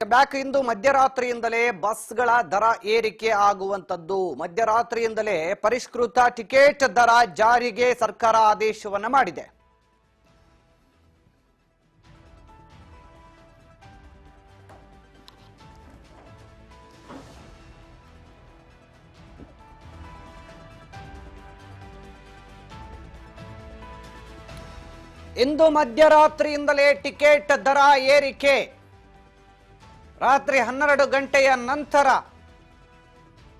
Welcome back. ಇಂದು ಮಧ್ಯರಾತ್ರಿಯಿಂದಲೇ ಬಸ್ಗಳ ದರ ಏರಿಕೆ ಆಗುವಂತದ್ದು. ಮಧ್ಯರಾತ್ರಿಯಿಂದಲೇ ಪರಿಷ್ಕೃತ ಟಿಕೆಟ್ ದರ ಜಾರಿಗೆ ಸರ್ಕಾರ ಆದೇಶವನ್ನ ಮಾಡಿದೆ. ಇಂದು ಮಧ್ಯರಾತ್ರಿಯಿಂದಲೇ ಟಿಕೆಟ್ ದರ ಏರಿಕೆ. ರಾತ್ರಿ 12 ಗಂಟೆಯ ನಂತರ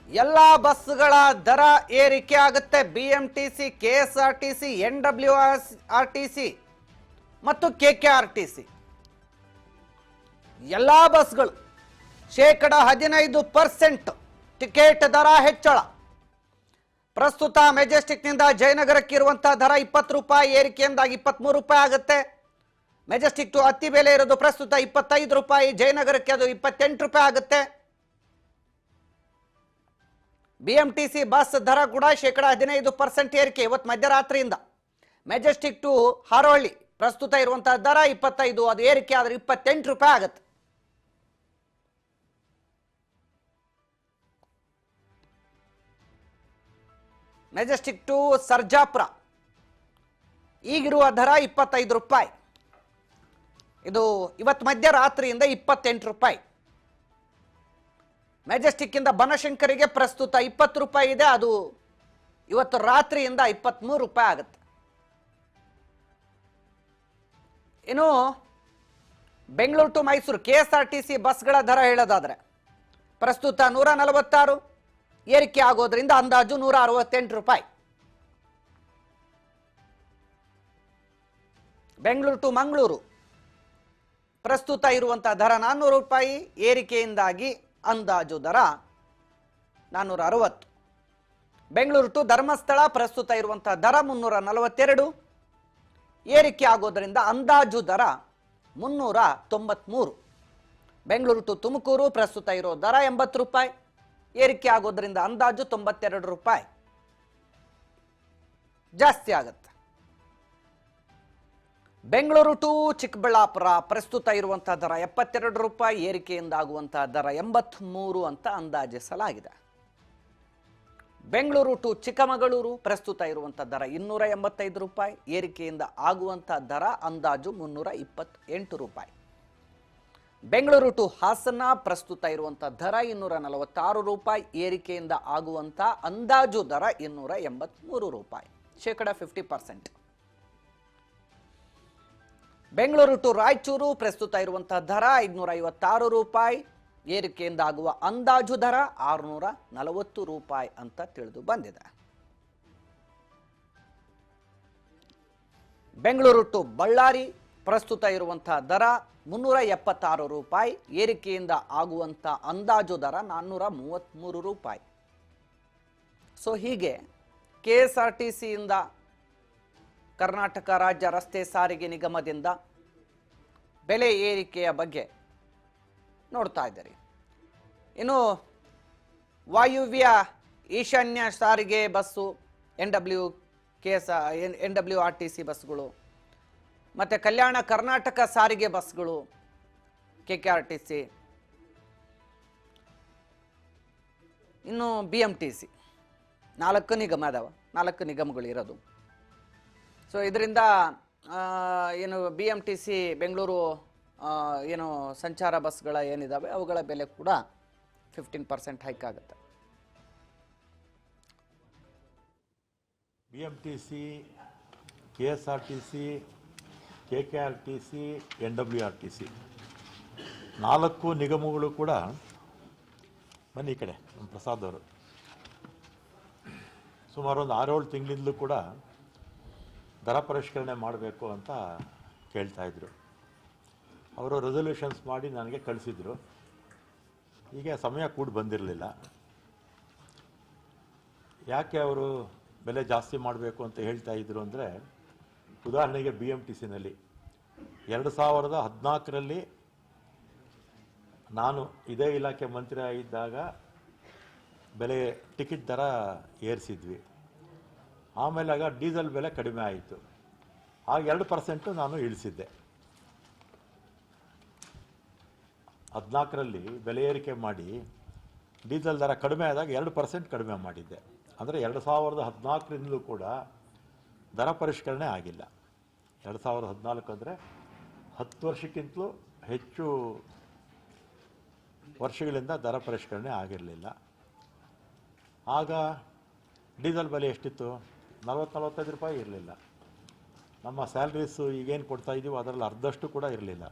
ಎಲ್ಲಾ ಬಸ್ಗಳ ದರ ಏರಿಕೆ ಆಗುತ್ತೆ. ಬಿಎಂಟಿಸಿ, ಕೆಎಸ್ಆರ್ಟಿಸಿ, ಎನ್ಡಬ್ಲ್ಯೂಆರ್ಟಿಸಿ ಮತ್ತು ಕೆಕೆಆರ್ಟಿಸಿ ಎಲ್ಲಾ ಬಸ್ಗಳು 15% ಟಿಕೆಟ್ ದರ ಹೆಚ್ಚಳ. ಪ್ರಸ್ತುತ ಮೆಜೆಸ್ಟಿಕ್ನಿಂದ ಜಯನಗರಕ್ಕೆ ಇರುವಂತಹ ದರ 20 ರೂಪಾಯಿ ಏರಿಕೆಯಿಂದಾಗಿ 23 ರೂಪಾಯಿ ಆಗುತ್ತೆ. ಮೆಜೆಸ್ಟಿಕ್ ಟು ಅತ್ತಿ ಬೆಲೆ ಇರೋದು ಪ್ರಸ್ತುತ 25 ರೂಪಾಯಿ, ಜಯನಗರಕ್ಕೆ ಅದು 28 ರೂಪಾಯಿ ಆಗುತ್ತೆ. ಬಿಎಂಟಿಸಿ ಬಸ್ ದರ ಕೂಡ 15% ಏರಿಕೆ ಇವತ್ತು ಮಧ್ಯರಾತ್ರಿಯಿಂದ. ಮೆಜೆಸ್ಟಿಕ್ ಟು ಹಾರೋಹಳ್ಳಿ ಪ್ರಸ್ತುತ ಇರುವಂತಹ ದರ 25, ಅದು ಏರಿಕೆ ಆದರೆ 28 ರೂಪಾಯಿ ಆಗುತ್ತೆ. ಮೆಜೆಸ್ಟಿಕ್ ಟು ಸರ್ಜಾಪುರ ಈಗಿರುವ ದರ 25 ರೂಪಾಯಿ, ಇದು ಇವತ್ತು ಮಧ್ಯರಾತ್ರಿಯಿಂದ 28 ರೂಪಾಯಿ. ಮೆಜೆಸ್ಟಿಕ್ ಇಂದ ಬನಶಂಕರಿಗೆ ಪ್ರಸ್ತುತ 20 ರೂಪಾಯಿ ಇದೆ, ಅದು ಇವತ್ತು ರಾತ್ರಿಯಿಂದ 23 ರೂಪಾಯಿ ಆಗುತ್ತೆ. ಇನ್ನು ಬೆಂಗಳೂರು ಟು ಮೈಸೂರು ಕೆಎಸ್ಆರ್ಟಿಸಿ ಬಸ್ಗಳ ದರ ಹೇಳೋದಾದ್ರೆ ಪ್ರಸ್ತುತ 146 ಏರಿಕೆ ಆಗೋದ್ರಿಂದ ಅಂದಾಜು 168 ರೂಪಾಯಿ. ಬೆಂಗಳೂರು ಟು ಮಂಗಳೂರು ಪ್ರಸ್ತುತ ಇರುವಂತಹ ದರ 400 ರೂಪಾಯಿ, ಏರಿಕೆಯಿಂದಾಗಿ ಅಂದಾಜು ದರ 460. ಬೆಂಗಳೂರು ಟು ಧರ್ಮಸ್ಥಳ ಪ್ರಸ್ತುತ ಇರುವಂತಹ ದರ 342, ಏರಿಕೆ ಆಗೋದ್ರಿಂದ ಅಂದಾಜು ದರ 393. ಬೆಂಗಳೂರು ಟು ತುಮಕೂರು ಪ್ರಸ್ತುತ ಇರೋ ದರ 80 ರೂಪಾಯಿ, ಏರಿಕೆ ಆಗೋದ್ರಿಂದ ಅಂದಾಜು 92 ರೂಪಾಯಿ ಜಾಸ್ತಿ ಆಗುತ್ತೆ. ಬೆಂಗಳೂರು ಟು ಚಿಕ್ಕಬಳ್ಳಾಪುರ ಪ್ರಸ್ತುತ ಇರುವಂತಹ ದರ 72 ರೂಪಾಯಿ, ಏರಿಕೆಯಿಂದ ಆಗುವಂತಹ ದರ 83 ಅಂತ ಅಂದಾಜಿಸಲಾಗಿದೆ. ಬೆಂಗಳೂರು ಟು ಚಿಕ್ಕಮಗಳೂರು ಪ್ರಸ್ತುತ ಇರುವಂತಹ ದರ 285 ರೂಪಾಯಿ, ಏರಿಕೆಯಿಂದ ಆಗುವಂತಹ ದರ ಅಂದಾಜು 328 ರೂಪಾಯಿ. ಬೆಂಗಳೂರು ಟು ಹಾಸನ ಪ್ರಸ್ತುತ ಇರುವಂತಹ ದರ 246 ರೂಪಾಯಿ, ಏರಿಕೆಯಿಂದ ಆಗುವಂತಹ ಅಂದಾಜು ದರ 283 ರೂಪಾಯಿ, 50%. ಬೆಂಗಳೂರು ಟು ರಾಯಚೂರು ಪ್ರಸ್ತುತ ಇರುವಂತಹ ದರ 556 ರೂಪಾಯಿ, ಏರಿಕೆಯಿಂದ ಆಗುವ ಅಂದಾಜು ದರ 640 ರೂಪಾಯಿ ಅಂತ ತಿಳಿದು ಬಂದಿದೆ. ಬೆಂಗಳೂರು ಟು ಬಳ್ಳಾರಿ ಪ್ರಸ್ತುತ ಇರುವಂತಹ ದರ 376 ರೂಪಾಯಿ, ಏರಿಕೆಯಿಂದ ಆಗುವಂಥ ಅಂದಾಜು ದರ 433 ರೂಪಾಯಿ. ಸೊ ಹೀಗೆ ಕೆಎಸ್ಆರ್ಟಿಸಿಯಿಂದ ಕರ್ನಾಟಕ ರಾಜ್ಯ ರಸ್ತೆ ಸಾರಿಗೆ ನಿಗಮದಿಂದ ಬೆಲೆ ಏರಿಕೆಯ ಬಗ್ಗೆ ನೋಡ್ತಾ ಇದ್ದೀರಿ. ಇನ್ನು ವಾಯುವ್ಯ ಈಶಾನ್ಯ ಸಾರಿಗೆ ಬಸ್ಸು, ಎನ್ಡಬ್ಲ್ಯೂಆರ್ಟಿಸಿ ಬಸ್ಗಳು ಮತ್ತು ಕಲ್ಯಾಣ ಕರ್ನಾಟಕ ಸಾರಿಗೆ ಬಸ್ಗಳು, ಕೆಕೆಆರ್ಟಿಸಿ, ಇನ್ನು ಬಿಎಂಟಿಸಿ 4 ನಿಗಮ ಅದಾವ, 4 ನಿಗಮಗಳು ಇರೋದು. ಸೊ ಇದರಿಂದ ಏನು ಬಿಎಂಟಿಸಿ ಬೆಂಗಳೂರು ಏನು ಸಂಚಾರ ಬಸ್ಗಳ ಏನಿದಾವೆ ಅವುಗಳ ಬೆಲೆ ಕೂಡ 15% ಹೈಕ್ ಆಗುತ್ತೆ. ಬಿಎಂಟಿಸಿ, ಕೆಎಸ್ಆರ್ಟಿಸಿ, ಕೆಕೆಆರ್ಟಿಸಿ, ಎನ್ಡಬ್ಲ್ಯೂಆರ್ಟಿಸಿ 4 ನಿಗಮಗಳು ಕೂಡ ಬನ್ನಿ ಈ ಕಡೆ. ನಮ್ಮ ಪ್ರಸಾದ್ ಅವರು ಸುಮಾರು ಒಂದು 6-7 ತಿಂಗಳಿಂದಲೂ ಕೂಡ ದರ ಪರಿಷ್ಕರಣೆ ಮಾಡಬೇಕು ಅಂತ ಕೇಳ್ತಾಯಿದ್ರು. ಅವರು ರೆಸಲ್ಯೂಷನ್ಸ್ ಮಾಡಿ ನನಗೆ ಕಳಿಸಿದರು. ಈಗ ಸಮಯ ಕೂಡ ಬಂದಿರಲಿಲ್ಲ. ಯಾಕೆ ಅವರು ಬೆಲೆ ಜಾಸ್ತಿ ಮಾಡಬೇಕು ಅಂತ ಹೇಳ್ತಾ ಇದ್ರು ಅಂದರೆ, ಉದಾಹರಣೆಗೆ ಬಿಎಂಟಿಸಿನಲ್ಲಿ 2014ರಲ್ಲಿ ನಾನು ಇದೇ ಇಲಾಖೆ ಮಂತ್ರಿ ಆಗಿದ್ದಾಗ ಬೆಲೆ ಟಿಕೆಟ್ ದರ ಏರಿಸಿದ್ವಿ. ಆಮೇಲೆ ಆಗ ಡೀಸೆಲ್ ಬೆಲೆ ಕಡಿಮೆ ಆಯಿತು, ಆಗ 2% ನಾನು ಇಳಿಸಿದ್ದೆ. 14ರಲ್ಲಿ ಬೆಲೆ ಏರಿಕೆ ಮಾಡಿ ಡೀಸೆಲ್ ದರ ಕಡಿಮೆ ಆದಾಗ 2% ಕಡಿಮೆ ಮಾಡಿದ್ದೆ. ಅಂದರೆ 2014ರಿಂದಲೂ ಕೂಡ ದರ ಪರಿಷ್ಕರಣೆ ಆಗಿಲ್ಲ. 2014 ಅಂದರೆ 10 ವರ್ಷಕ್ಕಿಂತಲೂ ಹೆಚ್ಚು ವರ್ಷಗಳಿಂದ ದರ ಪರಿಷ್ಕರಣೆ ಆಗಿರಲಿಲ್ಲ. ಆಗ ಡೀಸೆಲ್ ಬೆಲೆ ಎಷ್ಟಿತ್ತು? 40-45 ರೂಪಾಯಿ ಇರಲಿಲ್ಲ. ನಮ್ಮ ಸ್ಯಾಲ್ರೀಸು ಈಗೇನು ಕೊಡ್ತಾ ಇದ್ದೀವೋ ಅದರಲ್ಲಿ ಅರ್ಧಷ್ಟು ಕೂಡ ಇರಲಿಲ್ಲ.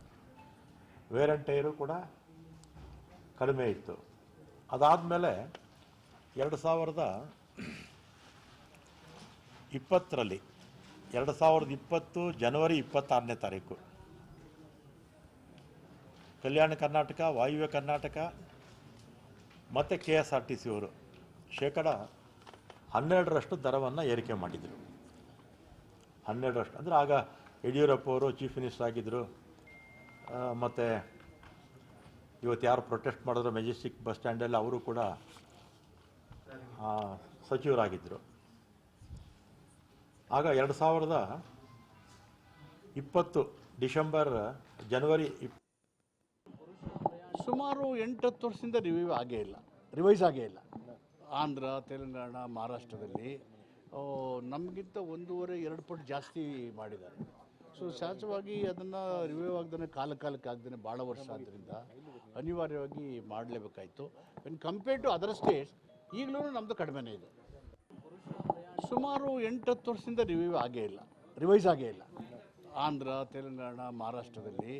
ವೇರ್ ಆ್ಯಂಡ್ ಟೈರು ಕೂಡ ಕಡಿಮೆ ಇತ್ತು. ಅದಾದಮೇಲೆ 2020 ಜನವರಿ 26ನೇ ತಾರೀಕು ಕಲ್ಯಾಣ ಕರ್ನಾಟಕ, ವಾಯುವ್ಯ ಕರ್ನಾಟಕ ಮತ್ತು KSRTC ಅವರು 12% ದರವನ್ನು ಏರಿಕೆ ಮಾಡಿದರು. 12% ಅಂದರೆ ಆಗ ಯಡಿಯೂರಪ್ಪ ಅವರು ಚೀಫ್ ಮಿನಿಸ್ಟರ್ ಆಗಿದ್ದರು. ಮತ್ತು ಇವತ್ತು ಯಾರು ಪ್ರೊಟೆಸ್ಟ್ ಮಾಡಿದ್ರು ಮೆಜೆಸ್ಟಿಕ್ ಬಸ್ ಸ್ಟ್ಯಾಂಡಲ್ಲಿ ಅವರು ಕೂಡ ಸಚಿವರಾಗಿದ್ದರು. ಆಗ 2020 ಜನವರಿ ಸುಮಾರು 8-10 ವರ್ಷದಿಂದ ರಿವೈಸ್ ಆಗೇ ಇಲ್ಲ. ಆಂಧ್ರ, ತೆಲಂಗಾಣ, ಮಹಾರಾಷ್ಟ್ರದಲ್ಲಿ ನಮಗಿಂತ 1.5-2 ಪಟ್ಟು ಜಾಸ್ತಿ ಮಾಡಿದ್ದಾರೆ. ಸೊ ಸಹಜವಾಗಿ ಅದನ್ನು ರಿವೈವ್ ಆಗದೇ ಕಾಲಕ್ಕೆ ಆಗದೇ ಭಾಳ ವರ್ಷ ಆದ್ದರಿಂದ ಅನಿವಾರ್ಯವಾಗಿ ಮಾಡಲೇಬೇಕಾಯಿತು. When compared to other states ಈಗಲೂ ನಮ್ಮದು ಕಡಿಮೆನೇ ಇದೆ. ಸುಮಾರು 8-10 ವರ್ಷದಿಂದ ರಿವೈಸ್ ಆಗೇ ಇಲ್ಲ. ಆಂಧ್ರ, ತೆಲಂಗಾಣ, ಮಹಾರಾಷ್ಟ್ರದಲ್ಲಿ